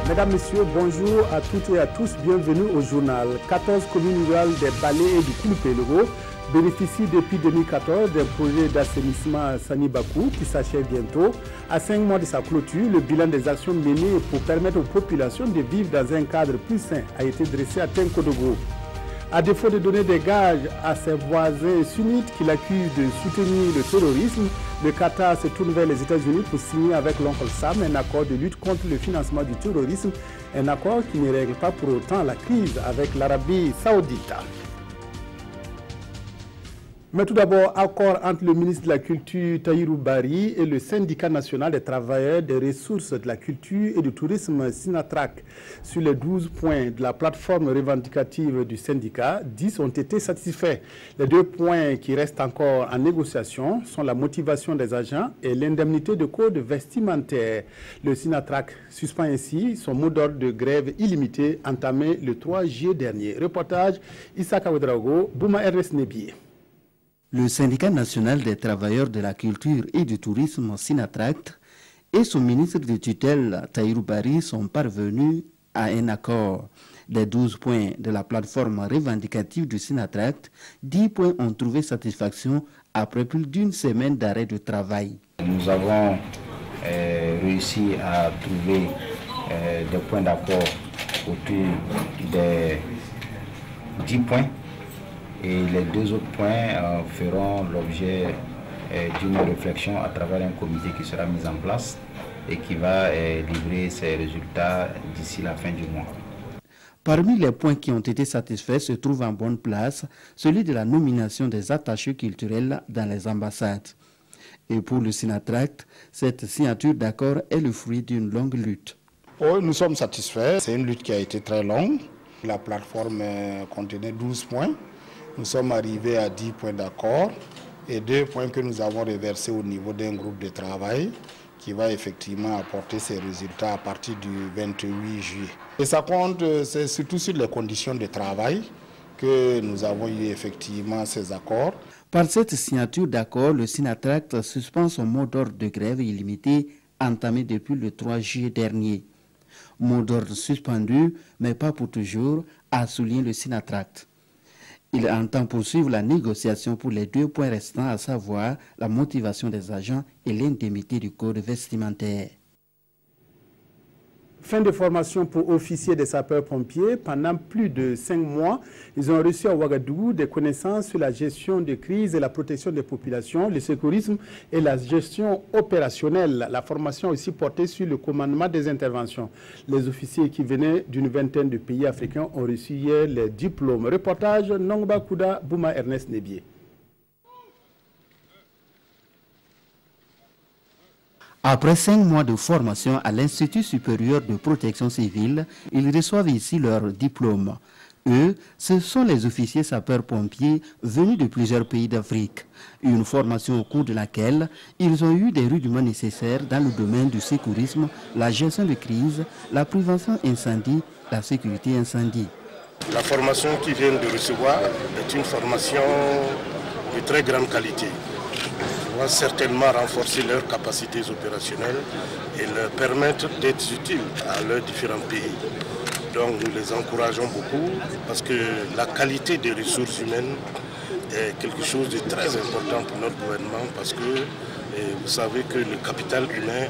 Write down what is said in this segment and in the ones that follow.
Mesdames, Messieurs, bonjour à toutes et à tous. Bienvenue au journal. 14 communes rurales des Balais et du Kouloupé-Lego bénéficient depuis 2014 d'un projet d'assainissement Sanibakou qui s'achève bientôt. À 5 mois de sa clôture, le bilan des actions menées pour permettre aux populations de vivre dans un cadre plus sain a été dressé à Tenkodogo. À défaut de donner des gages à ses voisins sunnites qui l'accusent de soutenir le terrorisme, le Qatar se tourne vers les États-Unis pour signer avec l'oncle Sam un accord de lutte contre le financement du terrorisme, un accord qui ne règle pas pour autant la crise avec l'Arabie Saoudite. Mais tout d'abord, accord entre le ministre de la Culture Tahirou Barry et le syndicat national des travailleurs des ressources de la culture et du tourisme Sinatrac. Sur les 12 points de la plateforme revendicative du syndicat, 10 ont été satisfaits. Les 2 points qui restent encore en négociation sont la motivation des agents et l'indemnité de code vestimentaire. Le Sinatrac suspend ainsi son mot d'ordre de grève illimité entamé le 3 juillet dernier. Reportage Issa Ouedraogo, Bouma Ernest Nebié. Le syndicat national des travailleurs de la culture et du tourisme Sinatract et son ministre de tutelle Tahirou Barry sont parvenus à un accord. Des 12 points de la plateforme revendicative du Sinatract, 10 points ont trouvé satisfaction après plus d'une semaine d'arrêt de travail. Nous avons réussi à trouver des points d'accord autour des 10 points. Et les 2 autres points feront l'objet d'une réflexion à travers un comité qui sera mis en place et qui va livrer ses résultats d'ici la fin du mois. Parmi les points qui ont été satisfaits se trouve en bonne place celui de la nomination des attachés culturels dans les ambassades. Et pour le Sinatract, cette signature d'accord est le fruit d'une longue lutte. Oui, nous sommes satisfaits. C'est une lutte qui a été très longue. La plateforme contenait 12 points. Nous sommes arrivés à 10 points d'accord et 2 points que nous avons reversés au niveau d'un groupe de travail qui va effectivement apporter ses résultats à partir du 28 juillet. Et ça compte, c'est surtout sur les conditions de travail que nous avons eu effectivement ces accords. Par cette signature d'accord, le Sinatract suspend son mot d'ordre de grève illimité entamé depuis le 3 juillet dernier. Mot d'ordre suspendu, mais pas pour toujours, a souligné le Sinatract. Il entend poursuivre la négociation pour les 2 points restants, à savoir la motivation des agents et l'indemnité du code vestimentaire. Fin de formation pour officiers des sapeurs-pompiers. Pendant plus de 5 mois, ils ont reçu à Ouagadougou des connaissances sur la gestion de crise et la protection des populations, le secourisme et la gestion opérationnelle. La formation a aussi porté sur le commandement des interventions. Les officiers qui venaient d'une vingtaine de pays africains ont reçu hier les diplômes. Reportage Nongba Kouda, Bouma Ernest Nebié. Après 5 mois de formation à l'Institut supérieur de protection civile, ils reçoivent ici leur diplôme. Eux, ce sont les officiers sapeurs-pompiers venus de plusieurs pays d'Afrique. Une formation au cours de laquelle ils ont eu des rudiments nécessaires dans le domaine du secourisme, la gestion de crise, la prévention incendie, la sécurité incendie. La formation qu'ils viennent de recevoir est une formation de très grande qualité. Va certainement renforcer leurs capacités opérationnelles et leur permettre d'être utiles à leurs différents pays. Donc nous les encourageons beaucoup parce que la qualité des ressources humaines est quelque chose de très important pour notre gouvernement parce que vous savez que le capital humain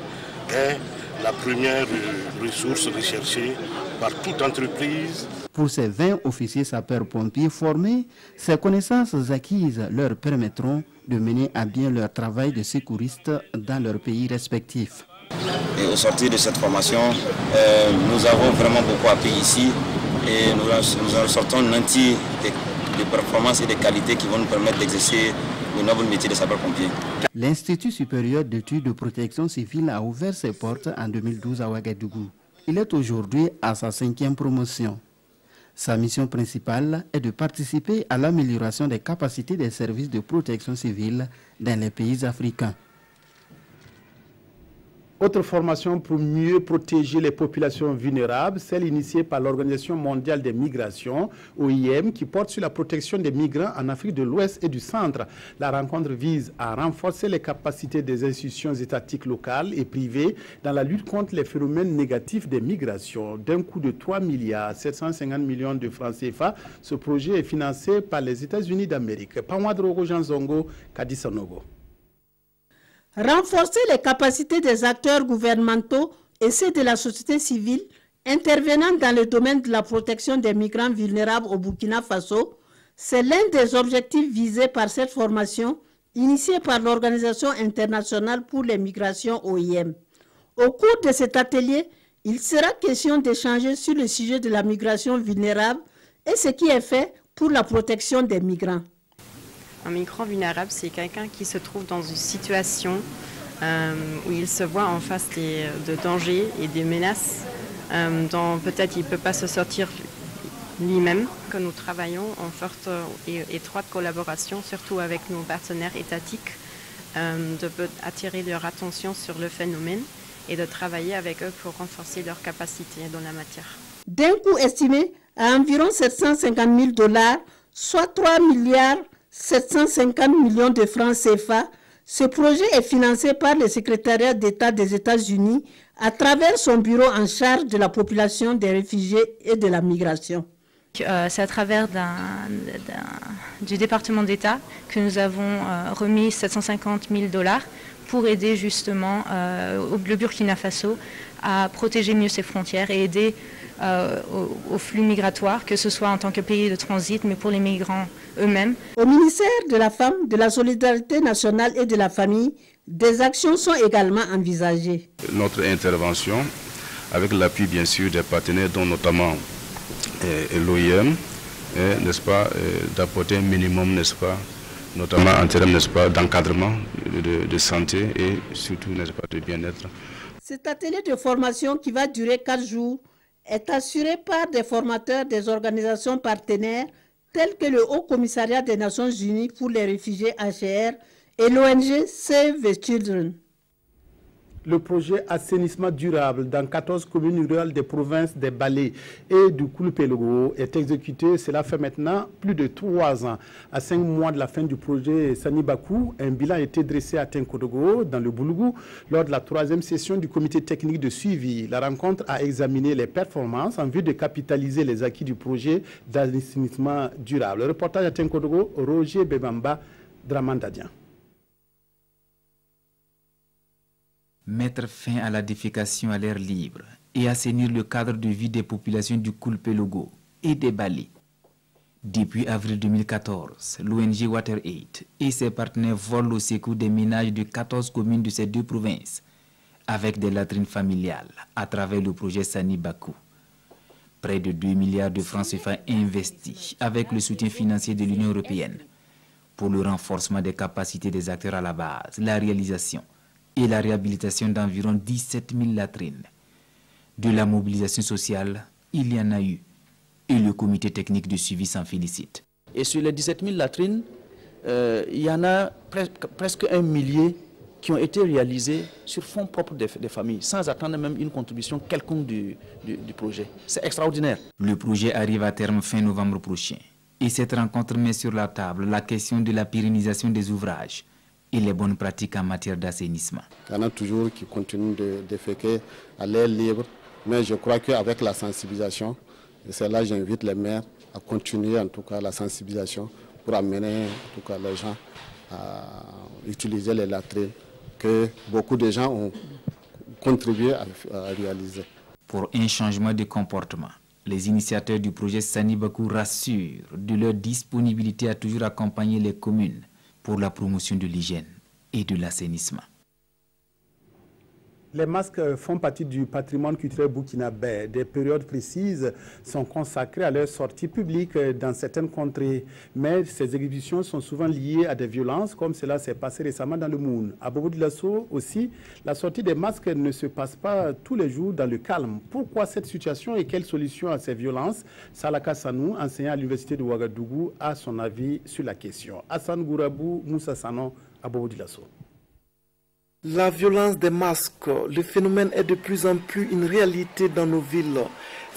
est la première ressource recherchée par toute entreprise. Pour ces 20 officiers sapeurs-pompiers formés, ces connaissances acquises leur permettront de mener à bien leur travail de secouriste dans leurs pays respectifs. Et au sortir de cette formation, nous avons vraiment beaucoup appris ici et nous en sortons nantis de performances et de qualités qui vont nous permettre d'exercer le noble métier de sapeur-pompier. L'Institut supérieur d'études de protection civile a ouvert ses portes en 2012 à Ouagadougou. Il est aujourd'hui à sa 5e promotion. Sa mission principale est de participer à l'amélioration des capacités des services de protection civile dans les pays africains. Autre formation pour mieux protéger les populations vulnérables, celle initiée par l'Organisation mondiale des migrations, OIM, qui porte sur la protection des migrants en Afrique de l'Ouest et du Centre. La rencontre vise à renforcer les capacités des institutions étatiques locales et privées dans la lutte contre les phénomènes négatifs des migrations. D'un coût de 3 milliards 750 millions de francs CFA, ce projet est financé par les États-Unis d'Amérique. Panwadrogo Janzongo, Kadisanogo. Renforcer les capacités des acteurs gouvernementaux et ceux de la société civile intervenant dans le domaine de la protection des migrants vulnérables au Burkina Faso, c'est l'un des objectifs visés par cette formation initiée par l'Organisation internationale pour les migrations OIM. Au cours de cet atelier, il sera question d'échanger sur le sujet de la migration vulnérable et ce qui est fait pour la protection des migrants. Un migrant vulnérable, c'est quelqu'un qui se trouve dans une situation où il se voit en face de dangers et des menaces dont peut-être il ne peut pas se sortir lui-même. Que nous travaillons en forte et étroite collaboration, surtout avec nos partenaires étatiques, d'attirer leur attention sur le phénomène et de travailler avec eux pour renforcer leurs capacités dans la matière. D'un coût estimé à environ 750 000 $, soit 3 milliards 750 millions de francs CFA, ce projet est financé par le secrétariat d'État des États-Unis à travers son bureau en charge de la population des réfugiés et de la migration. C'est à travers du département d'État que nous avons remis 750 000 $ pour aider justement le Burkina Faso à protéger mieux ses frontières et aider au flux migratoire, que ce soit en tant que pays de transit, mais pour les migrants eux-mêmes. Au ministère de la Femme, de la Solidarité nationale et de la Famille, des actions sont également envisagées. Notre intervention, avec l'appui bien sûr des partenaires, dont notamment l'OIM, n'est-ce pas, d'apporter un minimum, n'est-ce pas, notamment en termes, n'est-ce pas, d'encadrement de santé et surtout, n'est-ce pas, de bien-être. Cet atelier de formation qui va durer 4 jours est assuré par des formateurs des organisations partenaires telles que le Haut Commissariat des Nations Unies pour les réfugiés HCR et l'ONG Save the Children. Le projet assainissement durable dans 14 communes rurales des provinces des Balé et du Kouloupé-Logo est exécuté. Cela fait maintenant plus de 3 ans. À 5 mois de la fin du projet Sani Bakou, un bilan a été dressé à Tenkodogo, dans le Boulougou, lors de la 3e session du comité technique de suivi. La rencontre a examiné les performances en vue de capitaliser les acquis du projet d'assainissement durable. Le reportage à Tenkodogo, Roger Bebamba, Dramandadian. Mettre fin à la défécation à l'air libre et assainir le cadre de vie des populations du Kouloupé-Logo et des Balé. Depuis avril 2014, l'ONG WaterAid et ses partenaires volent au secours des ménages de 14 communes de ces 2 provinces avec des latrines familiales à travers le projet Sani Bakou. Près de 2 milliards de francs CFA investis avec le soutien financier de l'Union européenne pour le renforcement des capacités des acteurs à la base, la réalisation et la réhabilitation d'environ 17 000 latrines. De la mobilisation sociale, il y en a eu, et le comité technique de suivi s'en félicite. Et sur les 17 000 latrines, il y en a presque 1 millier qui ont été réalisés sur fonds propres des familles, sans attendre même une contribution quelconque du projet. C'est extraordinaire. Le projet arrive à terme fin novembre prochain, et cette rencontre met sur la table la question de la pérennisation des ouvrages et les bonnes pratiques en matière d'assainissement. Il y en a toujours qui continuent de déféquer à l'air libre, mais je crois qu'avec la sensibilisation, et c'est là que j'invite les maires à continuer en tout cas la sensibilisation pour amener en tout cas les gens à utiliser les latrines que beaucoup de gens ont contribué à réaliser. Pour un changement de comportement, les initiateurs du projet Sani Bakou rassurent de leur disponibilité à toujours accompagner les communes pour la promotion de l'hygiène et de l'assainissement. Les masques font partie du patrimoine culturel burkinabé. Des périodes précises sont consacrées à leur sortie publique dans certaines contrées. Mais ces exhibitions sont souvent liées à des violences, comme cela s'est passé récemment dans le Moun. À Bobo Dioulasso aussi, la sortie des masques ne se passe pas tous les jours dans le calme. Pourquoi cette situation et quelle solution à ces violences? Salaka Sanou, enseignant à l'université de Ouagadougou, a son avis sur la question. Hassan Gourabou, Moussa Sanon, à Bobo Dioulasso. La violence des masques, le phénomène est de plus en plus une réalité dans nos villes.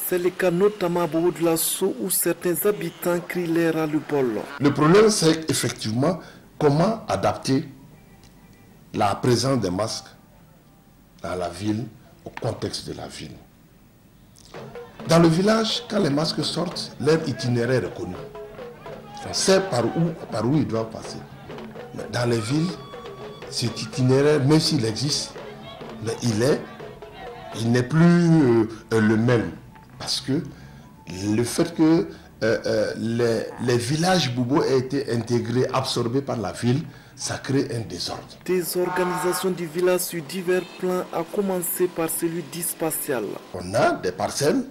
C'est le cas notamment à Bobo-Dioulasso où certains habitants crient l'air à ras-le-bol. Le problème, c'est effectivement comment adapter la présence des masques dans la ville, au contexte de la ville. Dans le village, quand les masques sortent, leur itinéraire est connu. On sait par où ils doivent passer. Mais dans les villes, cet itinéraire, même s'il existe, mais il n'est plus le même. Parce que le fait que les villages boubous aient été intégrés, absorbés par la ville, ça crée un désordre. Des organisations du village sur divers plans, à commencer par celui dit spatial. On a des parcelles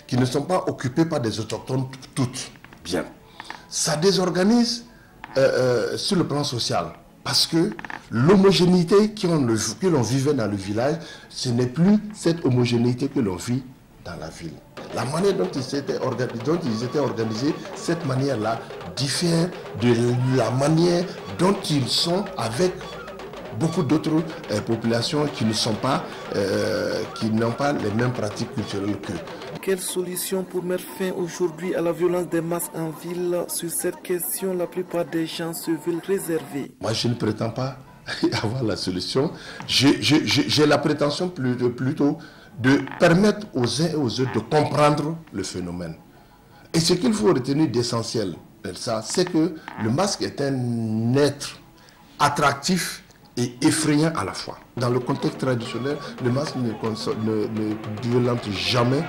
qui ne sont pas occupées par des autochtones toutes. Bien. Ça désorganise sur le plan social. Parce que l'homogénéité que l'on vivait dans le village, ce n'est plus cette homogénéité que l'on vit dans la ville. La manière dont ils étaient organisés, cette manière-là diffère de la manière dont ils sont avec beaucoup d'autres populations qui n'ont pas les mêmes pratiques culturelles qu'eux. Quelle solution pour mettre fin aujourd'hui à la violence des masses en ville? Sur cette question, la plupart des gens se veulent réserver. Moi, je ne prétends pas avoir la solution. J'ai la prétention plutôt de permettre aux uns et aux autres de comprendre le phénomène. Et ce qu'il faut retenir d'essentiel de ça, c'est que le masque est un être attractif et effrayant à la fois. Dans le contexte traditionnel, le masque ne violente jamais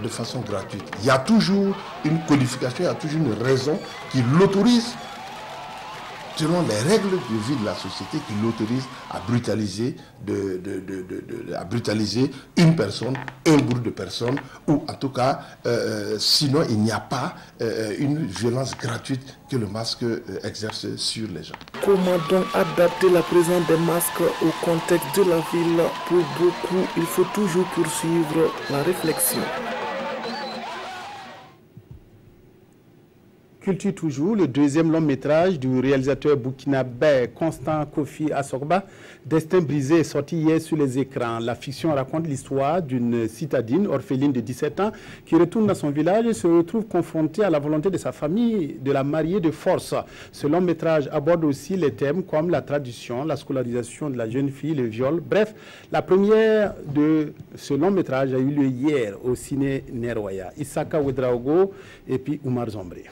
de façon gratuite. Il y a toujours une codification, il y a toujours une raison qui l'autorise, selon les règles de vie de la société, qui l'autorise à brutaliser, à brutaliser une personne, un groupe de personnes, ou en tout cas, sinon il n'y a pas une violence gratuite que le masque exerce sur les gens. Comment donc adapter la présence des masques au contexte de la ville? Pour beaucoup, il faut toujours poursuivre la réflexion. Culture toujours, le deuxième long métrage du réalisateur burkinabé Constant Kofi Asokba, Destin brisé, est sorti hier sur les écrans. La fiction raconte l'histoire d'une citadine orpheline de 17 ans qui retourne dans son village et se retrouve confrontée à la volonté de sa famille de la marier de force. Ce long métrage aborde aussi les thèmes comme la tradition, la scolarisation de la jeune fille, le viol. Bref, la première de ce long métrage a eu lieu hier au ciné Neroya. Isaka Ouedraogo et puis Oumar Zombré.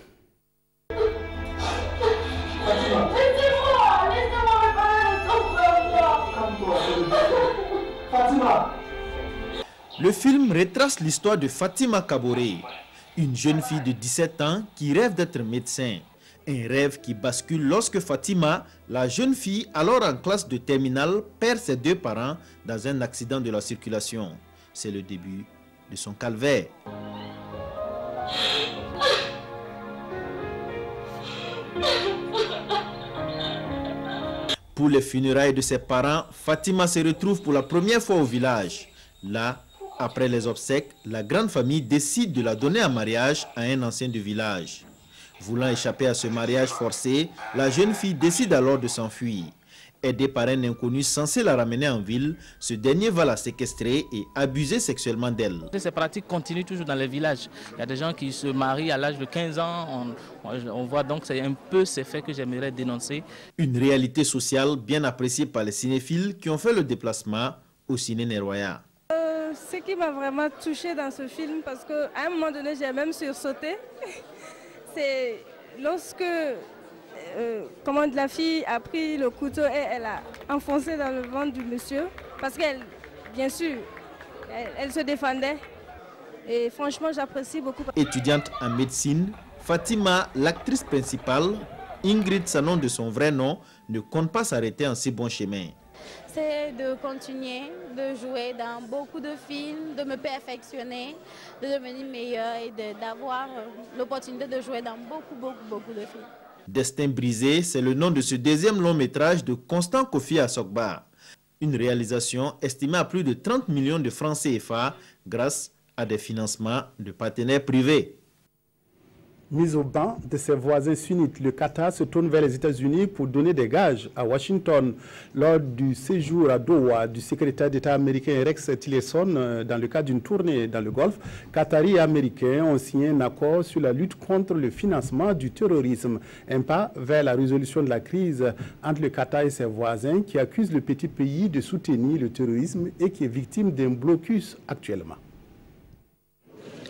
Le film retrace l'histoire de Fatima Kaboré, une jeune fille de 17 ans qui rêve d'être médecin. Un rêve qui bascule lorsque Fatima, la jeune fille alors en classe de terminale, perd ses deux parents dans un accident de la circulation. C'est le début de son calvaire. Pour les funérailles de ses parents, Fatima se retrouve pour la première fois au village. Là, après les obsèques, la grande famille décide de la donner en mariage à un ancien du village. Voulant échapper à ce mariage forcé, la jeune fille décide alors de s'enfuir. Aidée par un inconnu censé la ramener en ville, ce dernier va la séquestrer et abuser sexuellement d'elle. Ces pratiques continuent toujours dans les villages. Il y a des gens qui se marient à l'âge de 15 ans. On voit donc c'est un peu ces faits que j'aimerais dénoncer. Une réalité sociale bien appréciée par les cinéphiles qui ont fait le déplacement au ciné Neroya. Ce qui m'a vraiment touchée dans ce film, parce qu'à un moment donné j'ai même sursauté, c'est lorsque la fille a pris le couteau et elle a enfoncé dans le ventre du monsieur, parce qu'elle, bien sûr, elle se défendait. Et franchement, j'apprécie beaucoup. Étudiante en médecine, Fatima, l'actrice principale, Ingrid Sanon de son vrai nom, ne compte pas s'arrêter en si bon chemin. C'est de continuer de jouer dans beaucoup de films, de me perfectionner, de devenir meilleure et d'avoir l'opportunité de jouer dans beaucoup de films. Destin brisé, c'est le nom de ce deuxième long métrage de Constant Kofi Asokba. Une réalisation estimée à plus de 30 millions de francs CFA grâce à des financements de partenaires privés. Mis au banc de ses voisins sunnites, le Qatar se tourne vers les États-Unis pour donner des gages à Washington. Lors du séjour à Doha du secrétaire d'État américain Rex Tillerson dans le cadre d'une tournée dans le Golfe, Qataris et Américains ont signé un accord sur la lutte contre le financement du terrorisme. Un pas vers la résolution de la crise entre le Qatar et ses voisins qui accusent le petit pays de soutenir le terrorisme et qui est victime d'un blocus actuellement.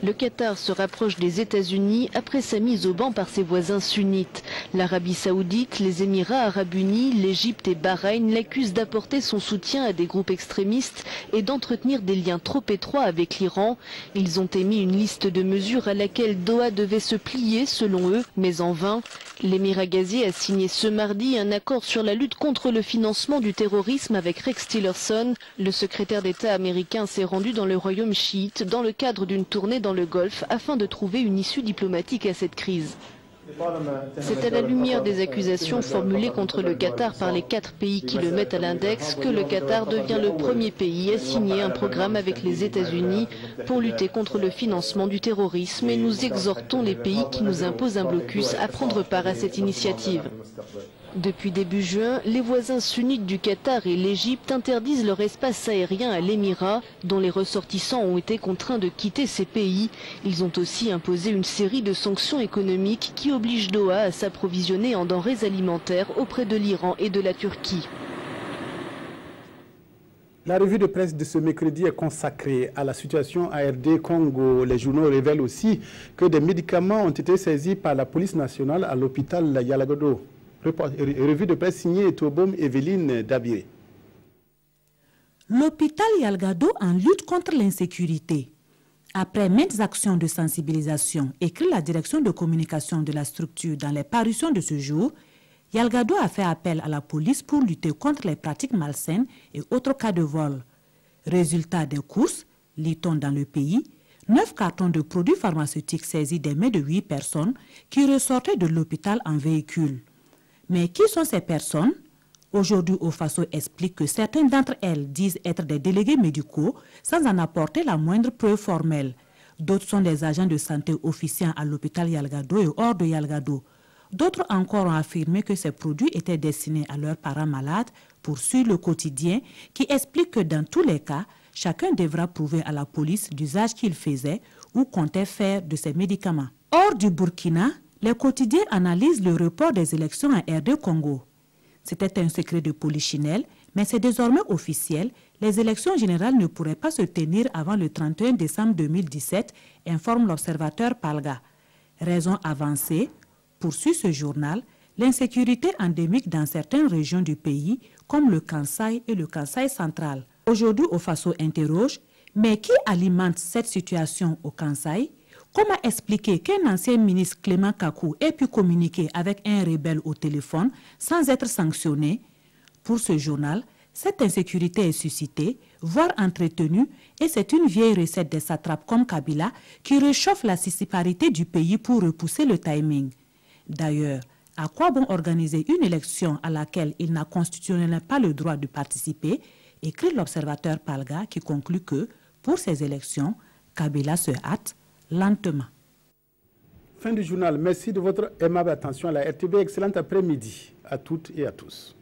Le Qatar se rapproche des États-Unis après sa mise au ban par ses voisins sunnites. L'Arabie Saoudite, les Émirats Arabes Unis, l'Égypte et Bahreïn l'accusent d'apporter son soutien à des groupes extrémistes et d'entretenir des liens trop étroits avec l'Iran. Ils ont émis une liste de mesures à laquelle Doha devait se plier selon eux, mais en vain. L'émirat gazier a signé ce mardi un accord sur la lutte contre le financement du terrorisme avec Rex Tillerson. Le secrétaire d'État américain s'est rendu dans le royaume chiite dans le cadre d'une tournée dans le Golfe afin de trouver une issue diplomatique à cette crise. C'est à la lumière des accusations formulées contre le Qatar par les 4 pays qui le mettent à l'index que le Qatar devient le premier pays à signer un programme avec les États-Unis pour lutter contre le financement du terrorisme et nous exhortons les pays qui nous imposent un blocus à prendre part à cette initiative. Depuis début juin, les voisins sunnites du Qatar et l'Égypte interdisent leur espace aérien à l'Émirat, dont les ressortissants ont été contraints de quitter ces pays. Ils ont aussi imposé une série de sanctions économiques qui obligent Doha à s'approvisionner en denrées alimentaires auprès de l'Iran et de la Turquie. La revue de presse de ce mercredi est consacrée à la situation à RD Congo. Les journaux révèlent aussi que des médicaments ont été saisis par la police nationale à l'hôpital Yalagado. Revue de presse signée Tobom Evelyne Dabiré. L'hôpital Yalgado en lutte contre l'insécurité. Après maintes actions de sensibilisation, écrit la direction de communication de la structure dans les parutions de ce jour, Yalgado a fait appel à la police pour lutter contre les pratiques malsaines et autres cas de vol. Résultat des courses, lit-on dans le pays, 9 cartons de produits pharmaceutiques saisis des mains de 8 personnes qui ressortaient de l'hôpital en véhicule. Mais qui sont ces personnes? Aujourd'hui, Ofaso explique que certaines d'entre elles disent être des délégués médicaux sans en apporter la moindre preuve formelle. D'autres sont des agents de santé officiants à l'hôpital Yalgado et hors de Yalgado. D'autres encore ont affirmé que ces produits étaient destinés à leurs parents malades, poursuit le quotidien, qui explique que dans tous les cas, chacun devra prouver à la police l'usage qu'il faisait ou comptait faire de ces médicaments. Hors du Burkina, les quotidiens analysent le report des élections en RD Congo. C'était un secret de polichinelle, mais c'est désormais officiel. Les élections générales ne pourraient pas se tenir avant le 31 décembre 2017, informe l'observateur Palga. Raison avancée, poursuit ce journal, l'insécurité endémique dans certaines régions du pays, comme le Kansai et le Kansai central. Aujourd'hui, Ofaso interroge, mais qui alimente cette situation au Kansai? Comment expliquer qu'un ancien ministre Clément Kakou ait pu communiquer avec un rebelle au téléphone sans être sanctionné? Pour ce journal, cette insécurité est suscitée, voire entretenue, et c'est une vieille recette des satrapes comme Kabila qui réchauffe la disparité du pays pour repousser le timing. D'ailleurs, à quoi bon organiser une élection à laquelle il n'a constitutionnellement pas le droit de participer, écrit l'observateur Palga qui conclut que, pour ces élections, Kabila se hâte lentement. Fin du journal. Merci de votre aimable attention à la RTB. Excellent après-midi à toutes et à tous.